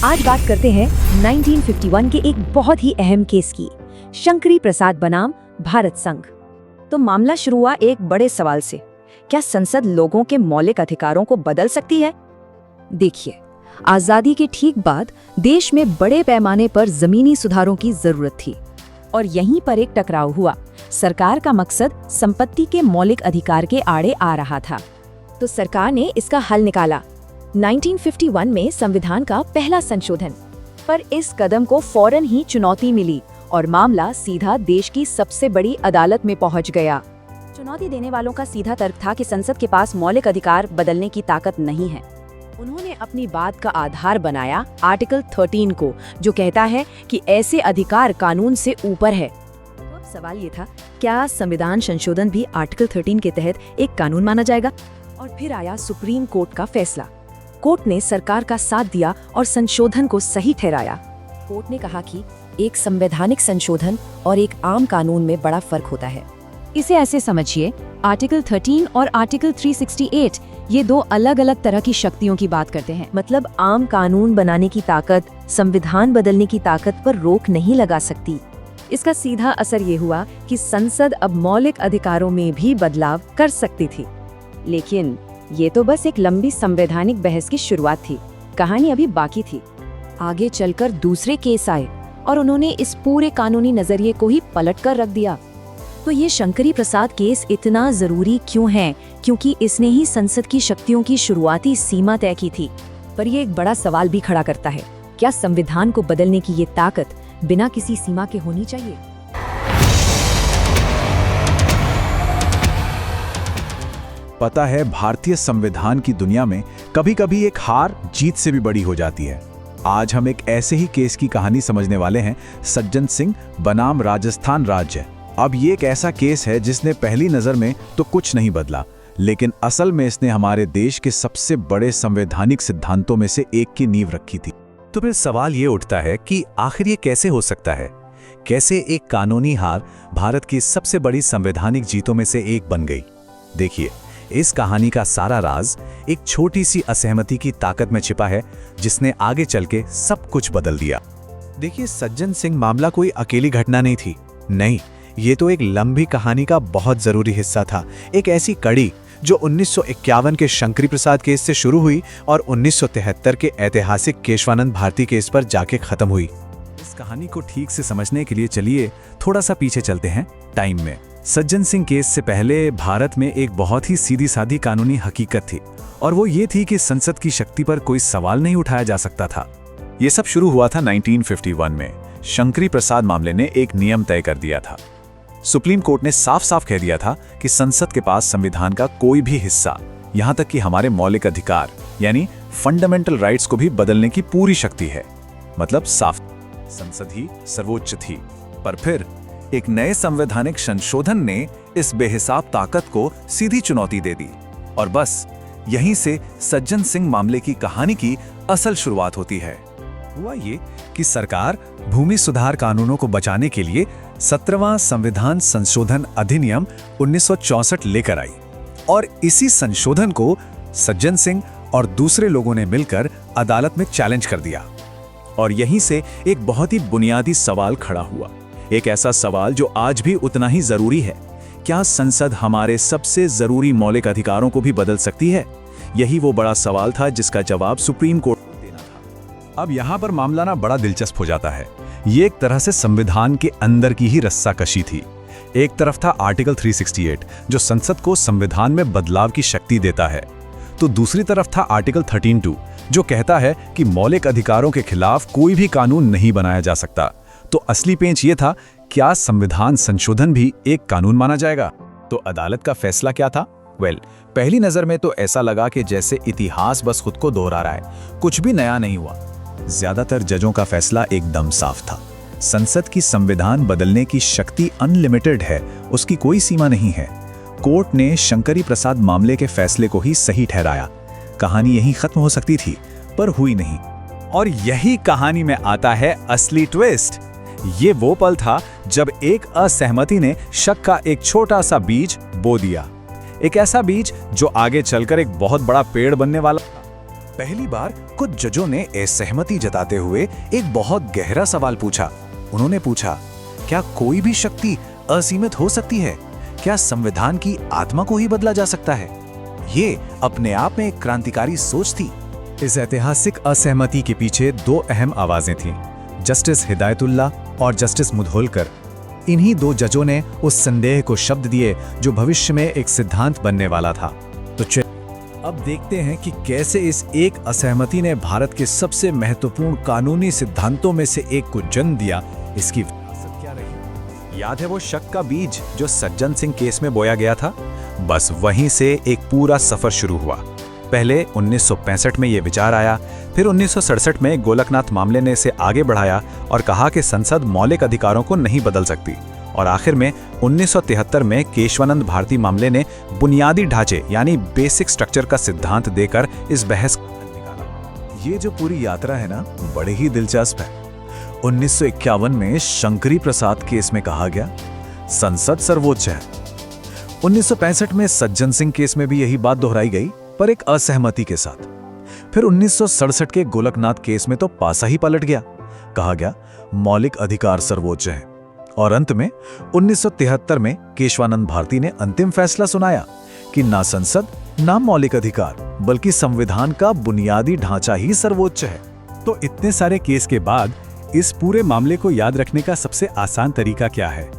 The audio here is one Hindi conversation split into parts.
आज बात करते हैं 1951 के एक बहुत ही अहम केस की, शंकरी प्रसाद बनाम भारत संघ। तो मामला शुरू हुआ एक बड़े सवाल से, क्या संसद लोगों के मौलिक अधिकारों को बदल सकती है? देखिए, आजादी के ठीक बाद देश में बड़े पैमाने पर जमीनी सुधारों की जरूरत थी और यहीं पर एक टकराव हुआ। सरकार का मकसद संपत्ति के मौलिक अधिकार के आड़े आ रहा था, तो सरकार ने इसका हल निकाला 1951 में संविधान का पहला संशोधन। पर इस कदम को फौरन ही चुनौती मिली और मामला सीधा देश की सबसे बड़ी अदालत में पहुंच गया। चुनौती देने वालों का सीधा तर्क था कि संसद के पास मौलिक अधिकार बदलने की ताकत नहीं है। उन्होंने अपनी बात का आधार बनाया आर्टिकल 13 को, जो कहता है कि ऐसे अधिकार कानून से ऊपर है। तो अब सवाल ये था, क्या संविधान संशोधन भी आर्टिकल 13 के तहत एक कानून माना जाएगा? और फिर आया सुप्रीम कोर्ट का फैसला। कोर्ट ने सरकार का साथ दिया और संशोधन को सही ठहराया। कोर्ट ने कहा कि एक संवैधानिक संशोधन और एक आम कानून में बड़ा फर्क होता है। इसे ऐसे समझिए, आर्टिकल 13 और आर्टिकल 368 ये दो अलग अलग तरह की शक्तियों की बात करते हैं। मतलब आम कानून बनाने की ताकत संविधान बदलने की ताकत पर रोक नहीं लगा सकती। इसका सीधा असर ये हुआ कि संसद अब मौलिक अधिकारों में भी बदलाव कर सकती थी। लेकिन ये तो बस एक लंबी संवैधानिक बहस की शुरुआत थी। कहानी अभी बाकी थी। आगे चलकर दूसरे केस आए और उन्होंने इस पूरे कानूनी नजरिए को ही पलट कर रख दिया। तो ये शंकरी प्रसाद केस इतना जरूरी क्यों है? क्योंकि इसने ही संसद की शक्तियों की शुरुआती सीमा तय की थी। पर ये एक बड़ा सवाल भी खड़ा करता है, क्या संविधान को बदलने की ये ताकत बिना किसी सीमा के होनी चाहिए? पता है, भारतीय संविधान की दुनिया में कभी-कभी एक हार जीत से भी बड़ी हो जाती है। आज हम एक ऐसे ही केस की कहानी समझने वाले हैं, सज्जन सिंह बनाम राजस्थान राज्य। अब ये एक ऐसा केस है जिसने पहली नजर में तो कुछ नहीं बदला, लेकिन असल में इसने हमारे देश के सबसे बड़े संवैधानिक सिद्धांतों में से एक की नींव रखी थी। तो फिर सवाल ये उठता है कि आखिर ये कैसे हो सकता है? कैसे एक कानूनी हार भारत की सबसे बड़ी संवैधानिक जीतों में से एक बन गई? देखिए, इस कहानी का सारा राज एक छोटी सी असहमति की ताकत में छिपा है, जिसने आगे चल के सब कुछ बदल दिया। देखिए, सज्जन सिंह मामला कोई अकेली घटना नहीं थी। नहीं, ये तो एक लंबी कहानी का बहुत जरूरी हिस्सा था। एक ऐसी कड़ी जो 1951 के शंकरी प्रसाद केस से शुरू हुई और 1973 के ऐतिहासिक केशवानंद भारती केस पर जाके खत्म हुई। इस कहानी को ठीक से समझने के लिए चलिए थोड़ा सा पीछे चलते हैं टाइम में। सज्जन सिंह केस से पहले भारत में एक बहुत ही सीधी सादी कानूनी हकीकत थी, और वो ये थी कि संसद की शक्ति पर कोई सवाल नहीं उठाया जा सकता था। ये सब शुरू हुआ था 1951 में। शंकरी प्रसाद मामले ने एक नियम तय कर दिया था। सुप्रीम कोर्ट ने साफ साफ कह दिया था कि संसद के पास संविधान का कोई भी हिस्सा, यहां तक कि हमारे मौलिक अधिकार यानी फंडामेंटल राइट्स को भी बदलने की पूरी शक्ति है। मतलब साफ, संसद ही सर्वोच्च थी। पर फिर एक नए संवैधानिक संशोधन ने इस बेहिसाब ताकत को सीधी चुनौती दे दी, और बस यहीं से सज्जन सिंह मामले की कहानी की असल शुरुआत होती है। हुआ ये कि सरकार भूमि सुधार कानूनों को बचाने के लिए 17वां संविधान संशोधन अधिनियम 1964 लेकर आई, और इसी संशोधन को सज्जन सिंह और दूसरे लोगों ने मिलकर अदालत में चैलेंज कर दिया। और यहीं से एक बहुत ही बुनियादी सवाल खड़ा हुआ, एक ऐसा सवाल जो आज भी उतना ही जरूरी है। क्या संसद हमारे सबसे जरूरी मौलिक अधिकारों को भी बदल सकती है? यही वो बड़ा सवाल था जिसका जवाब सुप्रीम कोर्ट को देना था। अब यहाँ पर मामला ना बड़ा दिलचस्प हो जाता है। ये एक तरह से संविधान के अंदर की ही रस्साकशी थी। एक तरफ था आर्टिकल 368 जो संसद को संविधान में बदलाव की शक्ति देता है, तो दूसरी तरफ था आर्टिकल 13(2) जो कहता है कि मौलिक अधिकारों के खिलाफ कोई भी कानून नहीं बनाया जा सकता। तो असली पेंच ये था, क्या संविधान संशोधन भी एक कानून माना जाएगा? तो अदालत का फैसला क्या था? पहली नजर में तो ऐसा लगा कि जैसे इतिहास बस खुद को दोहरा रहा है, कुछ भी नया नहीं हुआ। ज्यादातर जजों का फैसला एकदम साफ था। संसद की संविधान बदलने की शक्ति अनलिमिटेड है, उसकी कोई सीमा नहीं है। कोर्ट ने शंकरी प्रसाद मामले के फैसले को ही सही ठहराया। कहानी यहीं खत्म हो सकती थी, पर हुई नहीं। और यही कहानी में आता है असली ट्विस्ट। ये वो पल था जब एक असहमति ने शक का एक छोटा सा बीज बो दिया, एक ऐसा बीज जो आगे चलकर एक बहुत बड़ा पेड़ बनने वाला था। पहली बार कुछ जजों ने असहमति जताते हुए एक बहुत गहरा सवाल पूछा। उन्होंने पूछा, क्या कोई भी शक्ति असीमित हो सकती है? क्या संविधान की आत्मा को ही बदला जा सकता है? ये अपने आप में एक क्रांतिकारी सोच थी। इस ऐतिहासिक असहमति के पीछे दो अहम आवाजें थीं, जस्टिस हिदायतुल्ला और जस्टिस मुधोलकर। इन्हीं दो जजों ने उस संदेह को शब्द दिए जो भविष्य में एक सिद्धांत बनने वाला था। तो अब देखते हैं कि कैसे इस एक असहमति ने भारत के सबसे महत्वपूर्ण कानूनी सिद्धांतों में से एक को जन्म दिया। इसकी विरासत क्या रही? याद है वो शक का बीज जो सज्जन सिंह केस में बोया गया था? बस वहीं से एक पूरा सफर शुरू हुआ। पहले 1965 में ये विचार आया, फिर 1967 में गोलकनाथ मामले ने इसे आगे बढ़ाया और कहा कि संसद मौलिक अधिकारों को नहीं बदल सकती, और आखिर में 1973 में केशवानंद भारती मामले ने बुनियादी ढांचे यानी बेसिक स्ट्रक्चर का सिद्धांत देकर इस बहस को निकाला। ये जो पूरी यात्रा है ना, बड़ी ही दिलचस्प है। 1951 में शंकरी प्रसाद केस में कहा गया संसद सर्वोच्च है। 1965 में सज्जन सिंह केस में भी यही बात दोहराई गई, पर एक असहमति के साथ। फिर 1967 के गोलकनाथ केस में तो पासा ही पलट गया, कहा गया मौलिक अधिकार सर्वोच्च है। और अंत में 1973 में केशवानंद भारती ने अंतिम फैसला सुनाया कि ना संसद ना मौलिक अधिकार बल्कि संविधान का बुनियादी ढांचा ही सर्वोच्च है। तो इतने सारे केस के बाद इस पूरे मामले को याद रखने का सबसे आसान तरीका क्या है?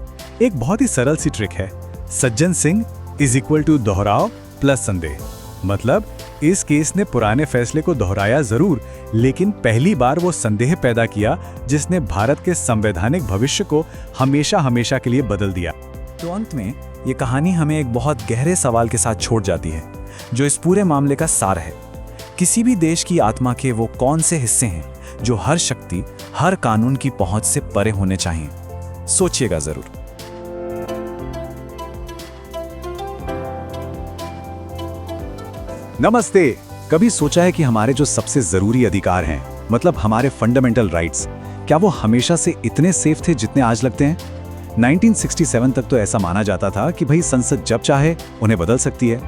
एक बहुत ही सरल सी ट्रिक है, Sajjan Singh is equal to दोहराव प्लस संदेह। मतलब इस केस ने पुराने फैसले को दोहराया जरूर, लेकिन पहली बार वो संदेह पैदा किया जिसने भारत के संवैधानिक भविष्य को हमेशा हमेशा के लिए बदल दिया। तो अंत में ये कहानी हमें एक बहुत गहरे सवाल के साथ छोड़ जाती है, जो इस पूरे मामले का सार है। किसी भी देश की आत्मा के वो कौन से हिस्से हैं जो हर शक्ति, हर कानून की पहुंच से परे होने चाहिए? सोचिएगा जरूर। नमस्ते। कभी सोचा है कि हमारे जो सबसे जरूरी अधिकार हैं, मतलब हमारे फंडामेंटल राइट्स, क्या वो हमेशा से इतने सेफ थे जितने आज लगते हैं? 1967 तक तो ऐसा माना जाता था कि भाई संसद जब चाहे उन्हें बदल सकती है,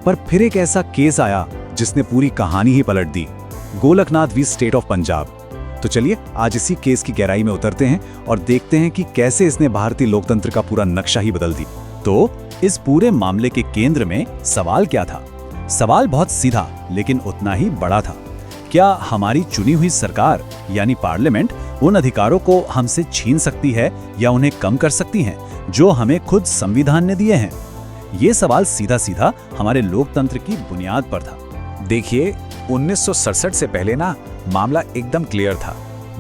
पर फिर एक ऐसा केस आया जिसने पूरी कहानी ही पलट दी, Golaknath V state of Punjab. तो चलिए आज इसी केस की गहराई में उतरते हैं और देखते हैं कि कैसे इसने भारतीय लोकतंत्र का पूरा नक्शा ही बदल दी। तो इस पूरे मामले के केंद्र में सवाल क्या था? सवाल बहुत सीधा लेकिन उतना ही बड़ा था। क्या हमारी चुनी हुई सरकार यानी पार्लियामेंट उन अधिकारों को हमसे छीन सकती है या उन्हें कम कर सकती है जो हमें खुद संविधान ने दिए हैं? ये सवाल सीधा सीधा हमारे लोकतंत्र की बुनियाद पर था। देखिए, 1967 से पहले ना मामला एकदम क्लियर था।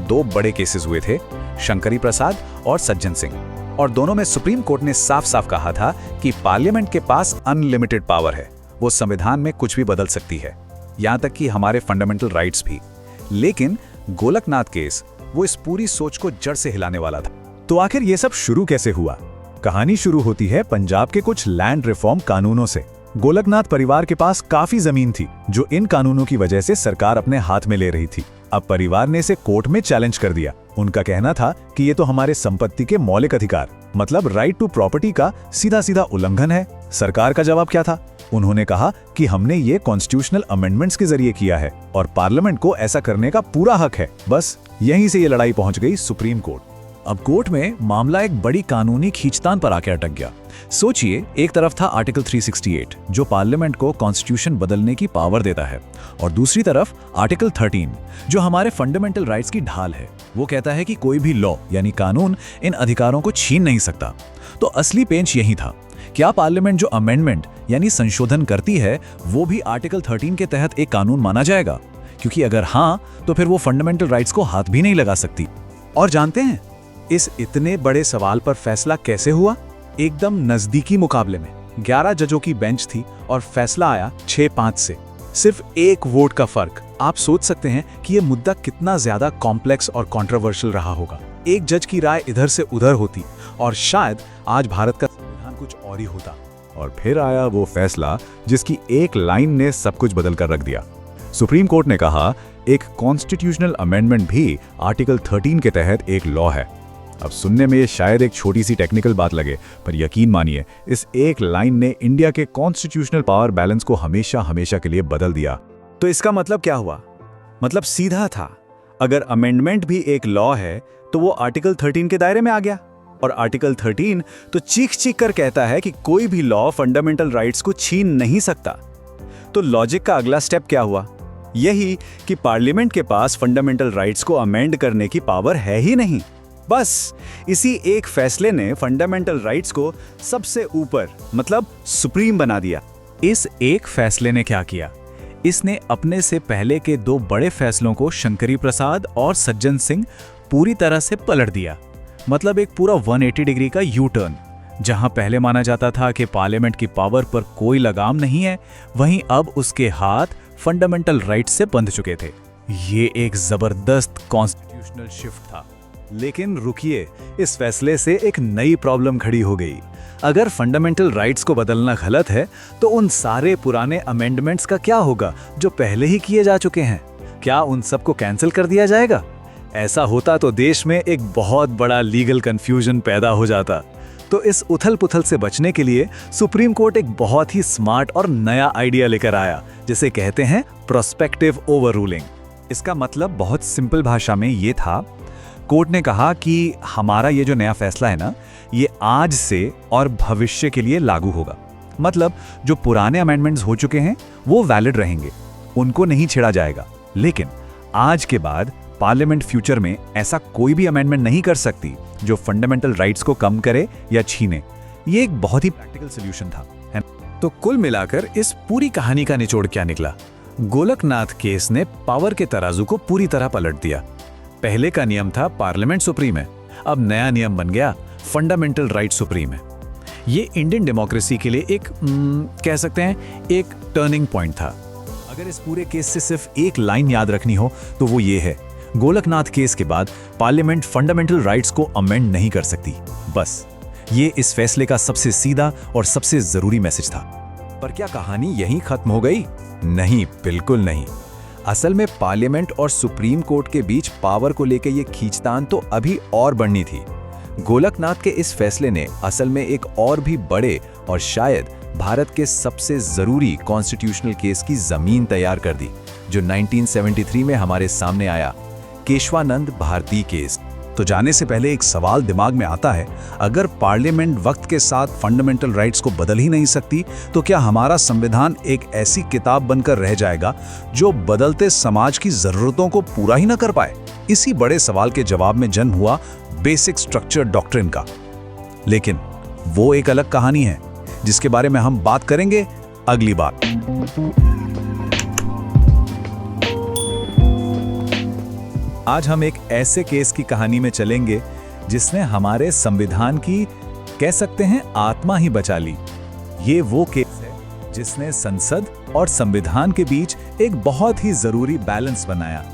दो बड़े केसेस हुए थे, शंकरी प्रसाद और सज्जन सिंह, और दोनों में सुप्रीम कोर्ट ने साफ साफ कहा था कि पार्लियामेंट के पास अनलिमिटेड पावर है, वो संविधान में कुछ भी बदल सकती है, यहां तक कि हमारे फंडामेंटल राइट्स भी। लेकिन गोलकनाथ केस वो इस पूरी सोच को जड़ से हिलाने वाला था। तो आखिर ये सब शुरू कैसे हुआ? कहानी शुरू होती है पंजाब के कुछ लैंड रिफॉर्म कानूनों से। गोलकनाथ परिवार के पास काफी जमीन थी जो इन कानूनों की वजह से सरकार अपने हाथ में ले रही थी। अब परिवार ने इसे कोर्ट में चैलेंज कर दिया। उनका कहना था कि ये तो हमारे संपत्ति के मौलिक अधिकार, मतलब राइट टू प्रॉपर्टी का सीधा सीधा उल्लंघन है। सरकार का जवाब क्या था? उन्होंने कहा कि हमने ये कॉन्स्टिट्यूशनल अमेंडमेंट्स के जरिए किया है और पार्लियामेंट को ऐसा करने का पूरा हक है। बस यहीं से ये लड़ाई पहुंच गई सुप्रीम कोर्ट। अब कोर्ट में मामला एक बड़ी कानूनी खींचतान पर आके अटक गया। सोचिए, एक तरफ था आर्टिकल 368 जो पार्लियामेंट को कॉन्स्टिट्यूशन बदलने की पावर देता है, और दूसरी तरफ आर्टिकल 13 जो हमारे फंडामेंटल राइट्स की ढाल है। वो कहता है कि कोई भी लॉ यानी कानून इन अधिकारों को छीन नहीं सकता। तो असली पेंच यही था, क्या पार्लियामेंट जो अमेंडमेंट यानी संशोधन करती है वो भी आर्टिकल 13 के तहत एक कानून माना जाएगा? क्योंकि अगर हाँ, तो फिर वो फंडामेंटल राइट्स को हाथ भी नहीं लगा सकती। और जानते हैं इस इतने बड़े सवाल पर फैसला कैसे हुआ? एकदम नजदीकी मुकाबले में 11 जजों की बेंच थी और फैसला आया 6-5 से। सिर्फ एक वोट का फर्क। आप सोच सकते हैं कि यह मुद्दा कितना ज्यादा कॉम्प्लेक्स और कंट्रोवर्शियल रहा होगा। एक जज की राय इधर से उधर होती और शायद आज भारत का संविधान कुछ और ही होता। और फिर आया वो फैसला जिसकी एक लाइन ने सब कुछ बदल कर रख दिया। सुप्रीम कोर्ट ने कहा एक कॉन्स्टिट्यूशनल अमेंडमेंट भी आर्टिकल 13 के तहत एक लॉ है। अब सुनने में ये शायद एक छोटी सी टेक्निकल बात लगे, पर यकीन मानिए इस एक लाइन ने इंडिया के कॉन्स्टिट्यूशनल पावर बैलेंस को हमेशा हमेशा के लिए बदल दिया। तो इसका मतलब क्या हुआ? मतलब सीधा था, अगर अमेंडमेंट भी एक लॉ है तो वो आर्टिकल 13 के दायरे में आ गया। और आर्टिकल 13 तो चीख चीख कर कहता है कि कोई भी लॉ फंडामेंटल राइट्स को छीन नहीं सकता। तो लॉजिक का अगला स्टेप क्या हुआ? यही कि पार्लियामेंट के पास फंडामेंटल राइट्स को अमेंड करने की पावर है ही नहीं। बस इसी एक फैसले ने फंडामेंटल राइट्स को सबसे ऊपर, मतलब सुप्रीम बना दिया। इस एक फैसले ने क्या किया? इसने अपने से पहले के 2 बड़े फैसलों को, शंकरी प्रसाद और सज्जन सिंह, पूरी तरह से पलट दिया। मतलब एक पूरा 180 डिग्री का यू टर्न। जहां पहले माना जाता था कि पार्लियामेंट की पावर पर कोई लगाम नहीं है, वहीं अब उसके हाथ फंडामेंटल राइट्स से बंध चुके थे। ये एक जबरदस्त कॉन्स्टिट्यूशनल शिफ्ट था। लेकिन रुकिए, इस फैसले से एक नई प्रॉब्लम खड़ी हो गई। अगर फंडामेंटल राइट्स को बदलना गलत है तो उन सारे पुराने अमेंडमेंट्स का क्या होगा जो पहले ही किए जा चुके हैं? क्या उन सबको कैंसिल कर दिया जाएगा? ऐसा होता तो देश में एक बहुत बड़ा लीगल कंफ्यूजन पैदा हो जाता। तो इस उथल-पुथल से बचने के लिए सुप्रीम कोर्ट एक बहुत ही स्मार्ट और नया आइडिया लेकर आया, जिसे कहते हैं प्रोस्पेक्टिव ओवररूलिंग। इसका मतलब बहुत सिंपल भाषा में ये था, कोर्ट ने कहा कि हमारा ये जो नया फैसला है ना, ये आज से और भविष्य के लिए लागू होगा। मतलब जो पुराने अमेंडमेंट्स हो चुके हैं वो वैलिड रहेंगे, उनको नहीं छेड़ा जाएगा। लेकिन आज के बाद पार्लियामेंट फ्यूचर में ऐसा कोई भी अमेंडमेंट नहीं कर सकती जो फंडामेंटल राइट्स को कम करे या छीने। ये एक बहुत ही प्रैक्टिकल सॉल्यूशन था, है ना? तो कुल मिलाकर इस पूरी कहानी का निचोड़ क्या निकला? गोलकनाथ केस ने पावर के तराजू को पूरी तरह पलट दिया। पहले का नियम था पार्लियामेंट सुप्रीम है, अब नया नियम बन गया फंडामेंटल राइट सुप्रीम है। ये इंडियन डेमोक्रेसी के लिए एक कह सकते हैं एक टर्निंग पॉइंट था। अगर इस पूरे केस से सिर्फ एक लाइन याद रखनी हो तो वो ये है, गोलकनाथ केस के बाद पार्लियामेंट फंडामेंटल राइट्स को अमेंड नहीं कर सकती। बस ये इस फैसले का सबसे सीधा और सबसे जरूरी मैसेज था। पर क्या कहानी यहीं खत्म हो गई? नहीं, बिल्कुल नहीं। असल में पार्लियामेंट और सुप्रीम कोर्ट के बीच पावर को लेकर ये खींचतान तो अभी और बढ़नी थी। गोलकनाथ के इस फैसले ने असल में एक और भी बड़े और शायद भारत के सबसे जरूरी कॉन्स्टिट्यूशनल केस की जमीन तैयार कर दी, जो 1973 में हमारे सामने आया, केशवानंद भारती केस। तो जाने से पहले एक सवाल दिमाग में आता है, अगर पार्लियामेंट वक्त के साथ फंडामेंटल राइट्स को बदल ही नहीं सकती, तो क्या हमारा संविधान एक ऐसी किताब बनकर रह जाएगा जो बदलते समाज की जरूरतों को पूरा ही न कर पाए? इसी बड़े सवाल के जवाब में जन्म हुआ बेसिक स्ट्रक्चर डॉक्ट्रिन का। लेकिन वो एक अलग कहानी है जिसके बारे में हम बात करेंगे अगली बार। आज हम एक ऐसे केस की कहानी में चलेंगे जिसने हमारे संविधान की, कह सकते हैं, आत्मा ही बचा ली। ये वो केस है जिसने संसद और संविधान के बीच एक बहुत ही जरूरी बैलेंस बनाया।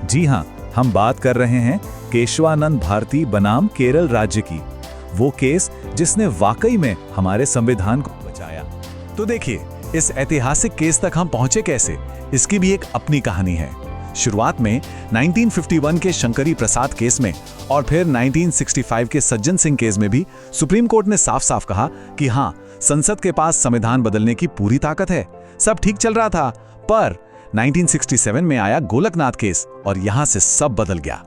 जी हां, हम बात कर रहे हैं केशवानंद भारती बनाम केरल राज्य की। वो केस जिसने वाकई में हमारे संविधान को बचाया। तो देखिए, इस ऐतिहासिक केस तक हम पहुंचे कैसे, इसकी भी एक अपनी कहानी है। शुरुआत में 1951 के शंकरी प्रसाद केस में और फिर 1965 के सज्जन सिंह केस में भी सुप्रीम कोर्ट ने साफ साफ कहा कि हाँ, संसद के पास संविधान बदलने की पूरी ताकत है। सब ठीक चल रहा था, पर 1967 में आया गोलकनाथ केस और यहां से सब बदल गया।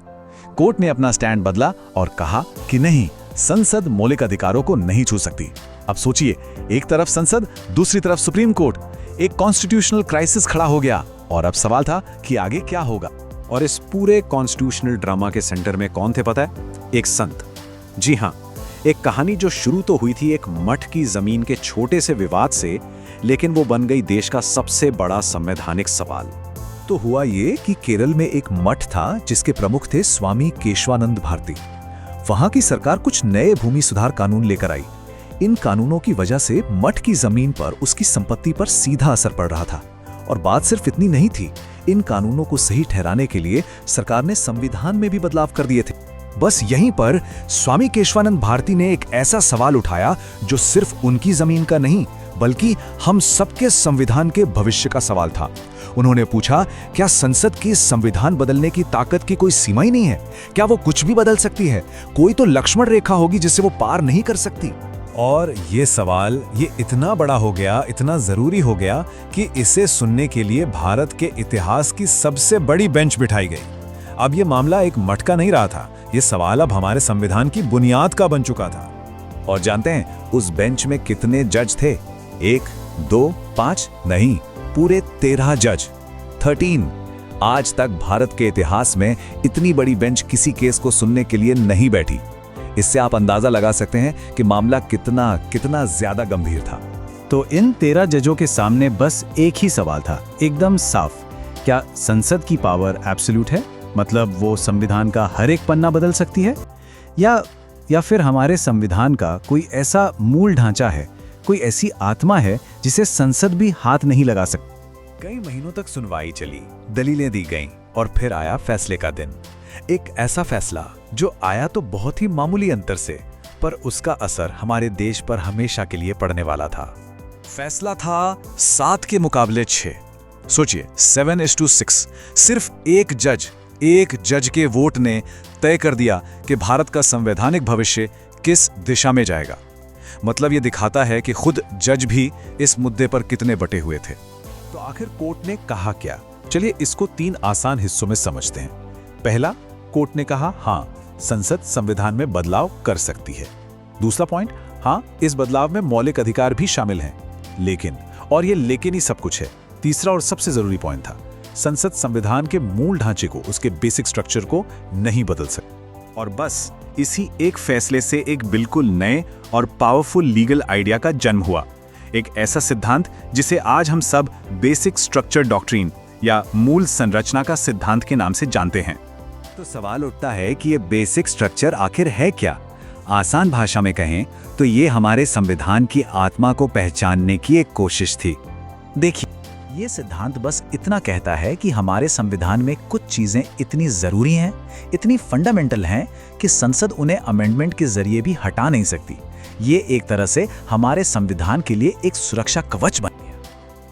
कोर्ट ने अपना स्टैंड बदला और कहा कि नहीं, संसद मौलिक अधिकारों को नहीं छू सकती। अब सोचिए, एक तरफ संसद, दूसरी तरफ सुप्रीम कोर्ट। एक कॉन्स्टिट्यूशनल क्राइसिस खड़ा हो गया और अब सवाल था कि आगे क्या होगा। और इस पूरे कॉन्स्टिट्यूशनल ड्रामा के सेंटर में कौन थे पता है? एक संत। जी हाँ, एक कहानी जो शुरू तो हुई थी एक मठ की जमीन के छोटे से विवाद से, लेकिन वो बन गई देश का सबसे बड़ा संवैधानिक सवाल। तो हुआ ये कि केरल में एक मठ था जिसके प्रमुख थे स्वामी केशवानंद भारती। वहां की सरकार कुछ नए भूमि सुधार कानून लेकर आई। इन कानूनों की वजह से मठ की जमीन पर उसकी संपत्ति पर सीधा असर पड़ रहा था। और बात सिर्फ इतनी नहीं थी, इन कानूनों को सही ठहराने के लिए सरकार ने संविधान में भी बदलाव कर दिए थे। बस यहीं पर स्वामी केशवानंद भारती ने एक ऐसा सवाल उठाया जो सिर्फ उनकी जमीन का नहीं, बल्कि हम सबके संविधान के भविष्य का सवाल था। उन्होंने पूछा, क्या संसद की संविधान बदलने की ताकत की कोई सीमा ही नहीं है? क्या वो कुछ भी बदल सकती है? कोई तो लक्ष्मण रेखा होगी जिसे वो पार नहीं कर सकती। और ये सवाल ये इतना बड़ा हो गया, इतना जरूरी हो गया कि इसे सुनने के लिए भारत के इतिहास की सबसे बड़ी बेंच बिठाई गई। अब ये मामला एक मटका नहीं रहा था, ये सवाल अब हमारे संविधान की बुनियाद का बन चुका था। और जानते हैं उस बेंच में कितने जज थे? 1, 2, 5 नहीं, पूरे 13 जज, 13। आज तक भारत के इतिहास में इतनी बड़ी बेंच किसी केस को सुनने के लिए नहीं बैठी। इससे आप अंदाजा लगा सकते हैं कि मामला कितना कितना ज्यादा गंभीर था। तो इन 13 जजों के सामने बस एक ही सवाल था, एकदम साफ। क्या संसद की पावर एब्सोल्यूट है? मतलब वो संविधान का हर एक पन्ना बदल सकती है? या फिर हमारे संविधान का कोई ऐसा मूल ढांचा है, कोई ऐसी आत्मा है जिसे संसद भी हाथ नहीं लगा सकती? कई महीनों तक सुनवाई चली, दलीलें दी गईं और फिर आया फैसले का दिन। एक ऐसा फैसला जो आया तो बहुत ही मामूली अंतर से, पर उसका असर हमारे देश पर हमेशा के लिए पड़ने वाला था। फैसला था 7 के मुकाबले 6। सोचिए, 7:6। सिर्फ एक जज के वोट ने तय कर दिया कि भारत का संवैधानिक भविष्य किस दिशा में जाएगा। मतलब ये दिखाता है कि खुद जज भी इस मुद्दे पर कितने बटे हुए थे। तो आखिर कोर्ट ने कहा क्या? चलिए इसको 3 आसान हिस्सों में समझते हैं। पहला, कोर्ट ने कहा हाँ, संसद संविधान में बदलाव कर सकती है। दूसरा पॉइंट, हाँ, इस बदलाव में मौलिक अधिकार भी शामिल हैं। लेकिन, और ये लेकिन ही सब कुछ है। तीसरा और सबसे जरूरी पॉइंट था, संसद संविधान के मूल ढांचे को, उसके बेसिक स्ट्रक्चर को नहीं बदल सकती। और बस इसी एक फैसले से एक बिल्कुल नए और पावरफुल लीगल आइडिया का जन्म हुआ। एक ऐसा सिद्धांत जिसे आज हम सब बेसिक स्ट्रक्चर डॉक्ट्रिन या मूल संरचना का सिद्धांत के नाम से जानते हैं। तो सवाल उठता है कि ये बेसिक स्ट्रक्चर आखिर है क्या? आसान भाषा में कहें तो ये हमारे संविधान की आत्मा को पहचानने की एक कोशिश थी। देखिए, ये सिद्धांत बस इतना कहता है कि हमारे संविधान में कुछ चीजें इतनी जरूरी हैं, इतनी फंडामेंटल हैं कि संसद उन्हें अमेंडमेंट के जरिए भी हटा नहीं सकती। ये एक तरह से हमारे संविधान के लिए एक सुरक्षा कवच बन गया।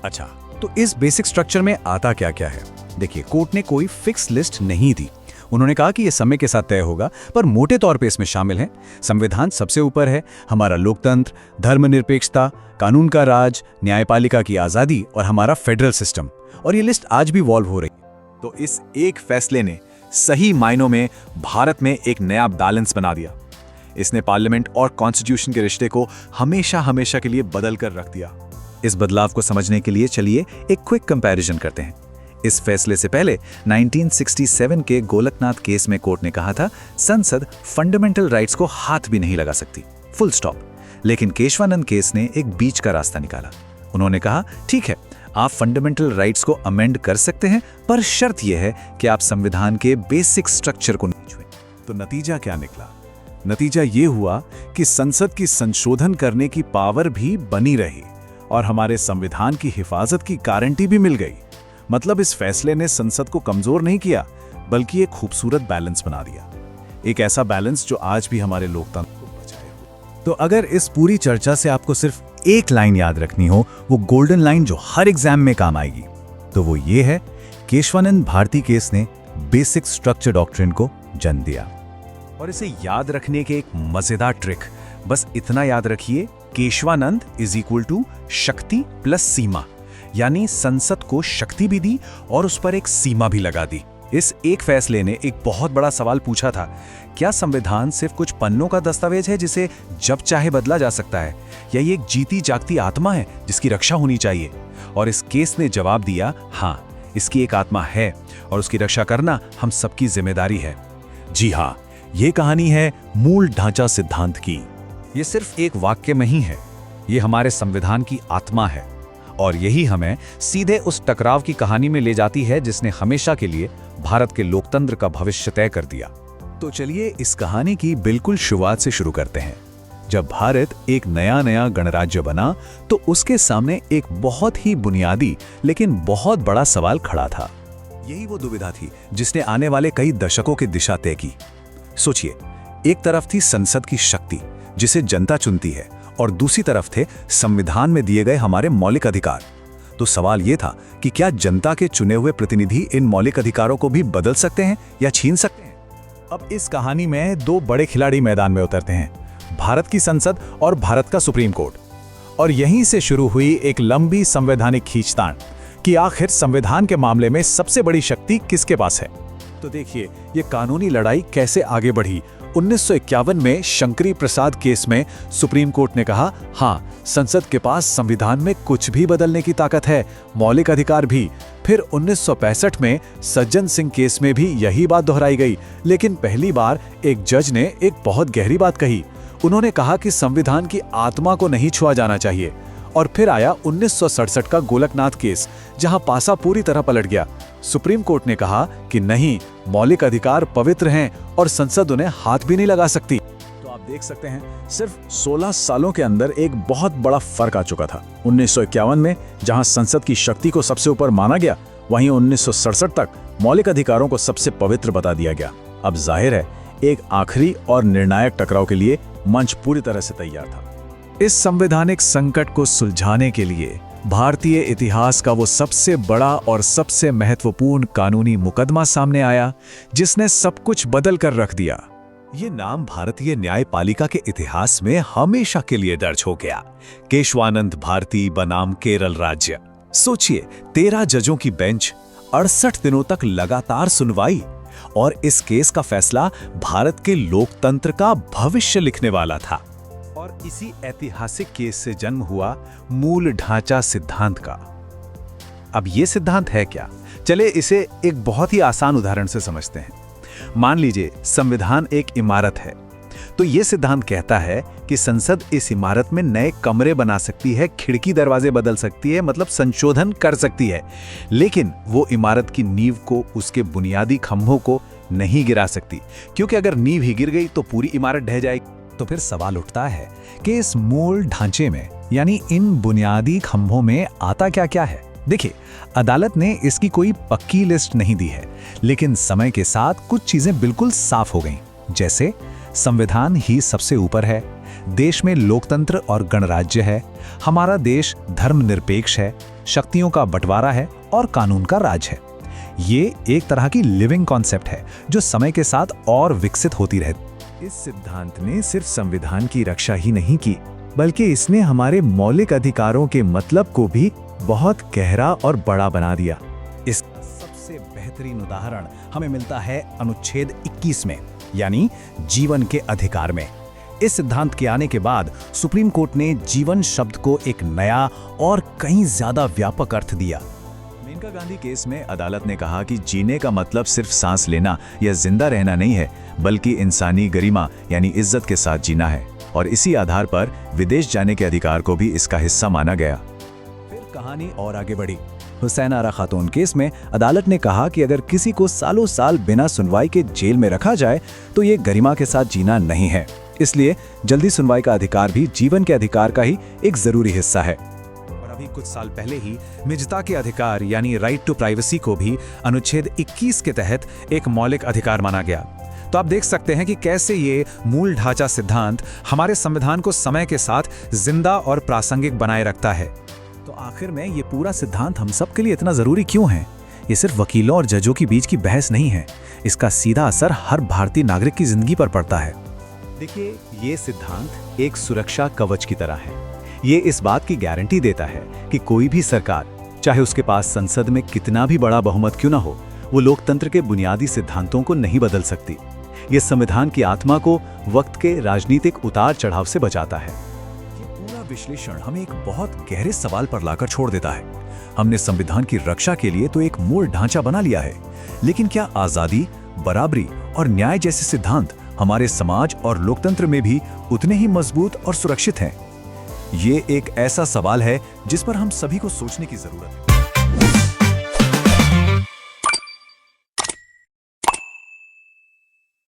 अच्छा, तो इस बेसिक स्ट्रक्चर में आता क्या क्या है? देखिए, कोर्ट ने कोई फिक्स लिस्ट नहीं दी। उन्होंने कहा कि यह समय के साथ तय होगा, पर मोटे तौर पे इसमें शामिल हैं संविधान सबसे ऊपर है, हमारा लोकतंत्र, धर्मनिरपेक्षता, कानून का राज, न्यायपालिका की आजादी और हमारा फेडरल सिस्टम। और ये लिस्ट आज भी इवॉल्व हो रही है। तो इस एक फैसले ने सही मायनों में भारत में एक नया बैलेंस बना दिया। इसने पार्लियामेंट और कॉन्स्टिट्यूशन के रिश्ते को हमेशा हमेशा के लिए बदल कर रख दिया। इस बदलाव को समझने के लिए चलिए एक क्विक कंपैरिजन करते हैं। इस फैसले से पहले 1967 के गोलकनाथ केस में कोर्ट ने कहा था संसद फंडामेंटल राइट्स को हाथ भी नहीं लगा सकती, फुल स्टॉप। लेकिन केशवानंद केस ने एक बीच का रास्ता निकाला। उन्होंने कहा ठीक है, आप फंडामेंटल राइट्स को अमेंड कर सकते हैं, पर शर्त यह है कि आप संविधान के बेसिक स्ट्रक्चर को नहीं छुएं। तो नतीजा क्या निकला? नतीजा ये हुआ कि संसद की संशोधन करने की पावर भी बनी रही और हमारे संविधान की हिफाजत की गारंटी भी मिल गई। मतलब इस फैसले ने संसद को कमजोर नहीं किया, बल्कि एक खूबसूरत बैलेंस बना दिया। एक ऐसा बैलेंस जो आज भी हमारे लोकतंत्र को बचाए हुए। तो अगर इस पूरी चर्चा से आपको सिर्फ एक लाइन याद रखनी हो, वो गोल्डन लाइन जो हर एग्जाम में काम आएगी, तो वो ये है, केशवानंद भारती केस ने बेसिक स्ट्रक्चर डॉक्ट्रिन को जन्म दिया। और इसे याद रखने के एक मजेदार ट्रिक, बस इतना याद रखिए, केशवानंद इज इक्वल टू शक्ति प्लस सीमा, यानी संसद को शक्ति भी दी और उस पर एक सीमा भी लगा दी। इस एक फैसले ने एक बहुत बड़ा सवाल पूछा था, क्या संविधान सिर्फ कुछ पन्नों का दस्तावेज है जिसे जब चाहे बदला जा सकता है, या ये एक जीती जागती आत्मा है जिसकी रक्षा होनी चाहिए? और इस केस ने जवाब दिया, हाँ, इसकी एक आत्मा है और उसकी रक्षा करना हम सबकी जिम्मेदारी है। जी हाँ, ये कहानी है मूल ढांचा सिद्धांत की। ये सिर्फ एक वाक्य में ही है, ये हमारे संविधान की आत्मा है और यही हमें सीधे उस टकराव की कहानी में ले जाती है जिसने हमेशा के लिए भारत के लोकतंत्र का भविष्य तय कर दिया। तो चलिए इस कहानी की बिल्कुल शुरुआत से शुरू करते हैं। जब भारत एक नया गणराज्य बना तो उसके सामने एक बहुत ही बुनियादी लेकिन बहुत बड़ा सवाल खड़ा था। यही वो दुविधा थी जिसने आने वाले कई दशकों की दिशा तय की। सोचिए, एक तरफ थी संसद की शक्ति जिसे जनता चुनती है और दूसरी तरफ थे संविधान में दिए गए हमारे मौलिक अधिकार। तो सवाल यह था कि क्या जनता के चुने हुए प्रतिनिधि इन मौलिक अधिकारों को भी बदल सकते हैं या छीन सकते हैं? अब इस कहानी में दो बड़े खिलाड़ी मैदान में उतरते हैं। भारत की संसद और भारत का सुप्रीम कोर्ट। और यहीं से शुरू हुई एक लंबी संवैधानिक खींचतान कि आखिर संविधान के मामले में सबसे बड़ी शक्ति किसके पास है। तो देखिए ये कानूनी लड़ाई कैसे आगे बढ़ी। 1951 में शंकरी प्रसाद केस में सुप्रीम कोर्ट ने कहा, हाँ, संसद के पास संविधान में कुछ भी बदलने की ताकत है, मौलिक अधिकार भी। फिर 1965 में सज्जन सिंह केस में भी यही बात दोहराई गई, लेकिन पहली बार एक जज ने एक बहुत गहरी बात कही। उन्होंने कहा कि संविधान की आत्मा को नहीं छुआ जाना चाहिए। और फिर आया 1967 का गोलकनाथ केस, जहां पासा पूरी तरह पलट गया। सुप्रीम कोर्ट ने कहा कि नहीं, मौलिक अधिकार पवित्र हैं और संसद उन्हें हाथ भी नहीं लगा सकती। तो आप देख सकते हैं सिर्फ 16 सालों के अंदर एक बहुत बड़ा फर्क आ चुका था। 1951 में जहां संसद की शक्ति को सबसे ऊपर माना गया, वहीं 1967 तक मौलिक अधिकारों को सबसे पवित्र बता दिया गया। अब जाहिर है एक आखिरी और निर्णायक टकराव के लिए मंच पूरी तरह से तैयार था। इस संवैधानिक संकट को सुलझाने के लिए भारतीय इतिहास का वो सबसे बड़ा और सबसे महत्वपूर्ण कानूनी मुकदमा सामने आया, जिसने सब कुछ बदल कर रख दिया। ये नाम भारतीय न्यायपालिका के इतिहास में हमेशा के लिए दर्ज हो गया। केशवानंद भारती बनाम केरल राज्य। सोचिए, 13 जजों की बेंच, 68 दिनों तक लगातार सुनवाई, और इस केस का फैसला भारत के लोकतंत्र का भविष्य लिखने वाला था। और इसी ऐतिहासिक केस से जन्म हुआ मूल ढांचा सिद्धांत का। अब ये सिद्धांत है क्या? चले इसे एक बहुत ही आसान उदाहरण से समझते हैं। मान लीजिए संविधान एक इमारत है, तो ये सिद्धांत कहता है कि संसद इस इमारत में नए कमरे बना सकती है, खिड़की दरवाजे बदल सकती है, मतलब संशोधन कर सकती है, लेकिन वो इमारत की नींव को, उसके बुनियादी खंभों को नहीं गिरा सकती, क्योंकि अगर नींव ही गिर गई तो पूरी इमारत ढह जाएगी। तो फिर सवाल उठता है कि इस मूल ढांचे में, यानी इन बुनियादी खंभों में आता क्या क्या है। देखिए, अदालत ने इसकी कोई पक्की लिस्ट नहीं दी है, लेकिन समय के साथ कुछ चीजें बिल्कुल साफ हो गईं। जैसे संविधान ही सबसे ऊपर है, देश में लोकतंत्र और गणराज्य है, हमारा देश धर्मनिरपेक्ष है, शक्तियों का बंटवारा है और कानून का राज है। ये एक तरह की लिविंग कॉन्सेप्ट है जो समय के साथ और विकसित होती रहती। इस सिद्धांत ने सिर्फ संविधान की रक्षा ही नहीं की, बल्कि इसने हमारे मौलिक अधिकारों के मतलब को भी बहुत गहरा और बड़ा बना दिया। इसका सबसे बेहतरीन उदाहरण हमें मिलता है अनुच्छेद 21 में, यानी जीवन के अधिकार में। इस सिद्धांत के आने के बाद सुप्रीम कोर्ट ने जीवन शब्द को एक नया और कहीं ज्यादा व्यापक अर्थ दिया। मेनका गांधी केस में अदालत ने कहा कि जीने का मतलब सिर्फ सांस लेना या जिंदा रहना नहीं है, बल्कि इंसानी गरिमा यानी इज्जत के साथ जीना है, और इसी आधार पर विदेश जाने के अधिकार को भी इसका हिस्सा माना गया। फिर कहानी और आगे बढ़ी। हुसैन आरा खातून केस में अदालत ने कहा कि अगर किसी को सालों साल बिना सुनवाई के जेल में रखा जाए तो ये गरिमा के साथ जीना नहीं है, इसलिए जल्दी सुनवाई का अधिकार भी जीवन के अधिकार का ही एक जरूरी हिस्सा है। और अभी कुछ साल पहले ही निजता के अधिकार यानी राइट टू प्राइवेसी को भी अनुच्छेद 21 के तहत एक मौलिक अधिकार माना गया। तो आप देख सकते हैं कि कैसे ये मूल ढांचा सिद्धांत हमारे संविधान को समय के साथ जिंदा और प्रासंगिक बनाए रखता है। तो आखिर में ये पूरा सिद्धांत हम सब के लिए इतना जरूरी क्यों है? ये सिर्फ वकीलों और जजों के बीच की बहस नहीं है, इसका सीधा असर हर भारतीय नागरिक की जिंदगी पर पड़ता है। देखिए, ये सिद्धांत एक सुरक्षा कवच की तरह है। ये इस बात की गारंटी देता है कि कोई भी सरकार, चाहे उसके पास संसद में कितना भी बड़ा बहुमत क्यों ना हो, वो लोकतंत्र के बुनियादी सिद्धांतों को नहीं बदल सकती। ये संविधान की आत्मा को वक्त के राजनीतिक उतार चढ़ाव से बचाता है। ये पूरा विश्लेषण हमें एक बहुत गहरे सवाल पर लाकर छोड़ देता है। हमने संविधान की रक्षा के लिए तो एक मूल ढांचा बना लिया है, लेकिन क्या आजादी, बराबरी और न्याय जैसे सिद्धांत हमारे समाज और लोकतंत्र में भी उतने ही मजबूत और सुरक्षित हैं? ये एक ऐसा सवाल है जिस पर हम सभी को सोचने की जरूरत है।